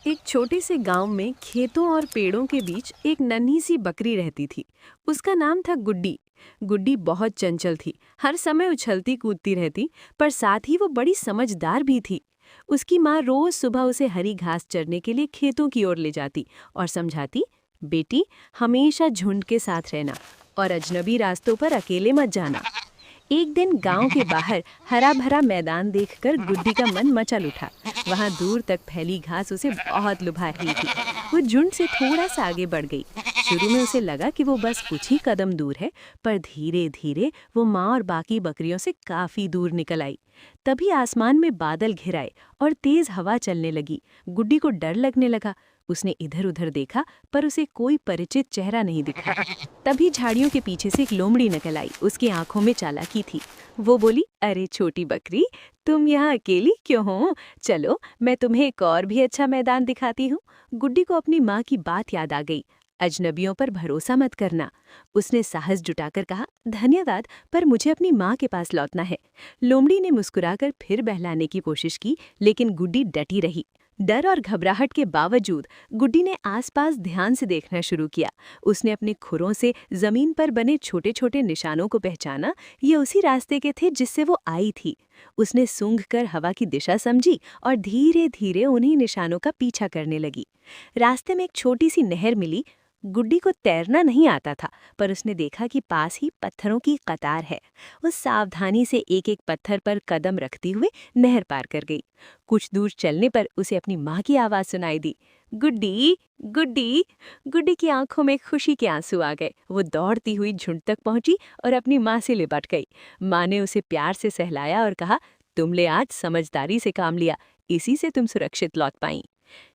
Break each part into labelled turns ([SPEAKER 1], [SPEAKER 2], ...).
[SPEAKER 1] एक छोटे से गांव में खेतों और पेड़ों के बीच एक नन्ही सी बकरी रहती थी। उसका नाम था गुड्डी। गुड्डी बहुत चंचल थी, हर समय उछलती कूदती रहती, पर साथ ही वो बड़ी समझदार भी थी। उसकी माँ रोज सुबह उसे हरी घास चरने के लिए खेतों की ओर ले जाती और समझाती, बेटी, हमेशा झुंड के साथ रहना और अजनबी रास्तों पर अकेले मत जाना। एक दिन गांव के बाहर हरा भरा मैदान देखकर गुड्डी का मन मचल उठा। वहां दूर तक फैली घास उसे बहुत लुभा रही थी। वो झुंड से थोड़ा सा आगे बढ़ गई। शुरू में उसे लगा कि वो बस कुछ ही कदम दूर है, पर धीरे धीरे वो माँ और बाकी बकरियों से काफी दूर निकल आई। तभी आसमान में बादल घिर आए और तेज हवा चलने लगी। गुड्डी को डर लगने लगा। उसने इधर उधर देखा, पर उसे कोई परिचित चेहरा नहीं दिखा। तभी झाड़ियों के पीछे से एक लोमड़ी निकल आई। उसकी आंखों में चालाकी थी। वो बोली, अरे छोटी बकरी, तुम यहाँ अकेली क्यों हो? चलो, मैं तुम्हें एक और भी अच्छा मैदान दिखाती हूँ। गुड्डी को अपनी माँ की बात याद आ गई। अजनबियों पर भरोसा मत करना। उसने साहस जुटाकर कहा, धन्यवाद, पर मुझे अपनी माँ के पास लौटना है। लोमड़ी ने मुस्कुराकर फिर बहलाने की कोशिश की, लेकिन गुड्डी डटी रही। डर और घबराहट के बावजूद गुड्डी ने आसपास ध्यान से देखना शुरू किया। उसने अपने खुरों से जमीन पर बने छोटे छोटे निशानों को पहचाना। ये उसी रास्ते के थे जिससे वो आई थी। उसने सूंघकर हवा की दिशा समझी और धीरे धीरे उन्हीं निशानों का पीछा करने लगी। रास्ते में एक छोटी सी नहर मिली। गुड्डी को तैरना नहीं आता था, पर उसने देखा कि पास ही पत्थरों की कतार है। वो सावधानी से एक एक पत्थर पर कदम रखती हुए नहर पार कर गई। कुछ दूर चलने पर उसे अपनी माँ की आवाज़ सुनाई दी, गुड्डी, गुड्डी। गुड्डी की आंखों में खुशी के आंसू आ गए। वो दौड़ती हुई झुंड तक पहुंची और अपनी माँ से लिपट गई। माँ ने उसे प्यार से सहलाया और कहा, तुमने आज समझदारी से काम लिया, इसी से तुम सुरक्षित लौट पाई।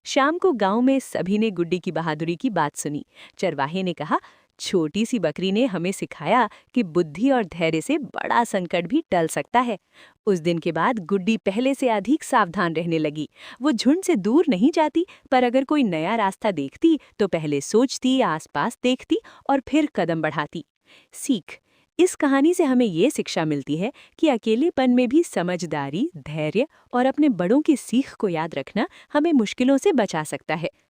[SPEAKER 1] शाम को गांव में सभी ने गुड्डी की बहादुरी की बात सुनी। चरवाहे ने कहा, छोटी सी बकरी ने हमें सिखाया कि बुद्धि और धैर्य से बड़ा संकट भी टल सकता है। उस दिन के बाद गुड्डी पहले से अधिक सावधान रहने लगी। वो झुंड से दूर नहीं जाती, पर अगर कोई नया रास्ता देखती तो पहले सोचती, आसपास देखती और फिर कदम बढ़ाती। सीख: इस कहानी से हमें ये शिक्षा मिलती है कि अकेलेपन में भी समझदारी, धैर्य और अपने बड़ों की सीख को याद रखना हमें मुश्किलों से बचा सकता है।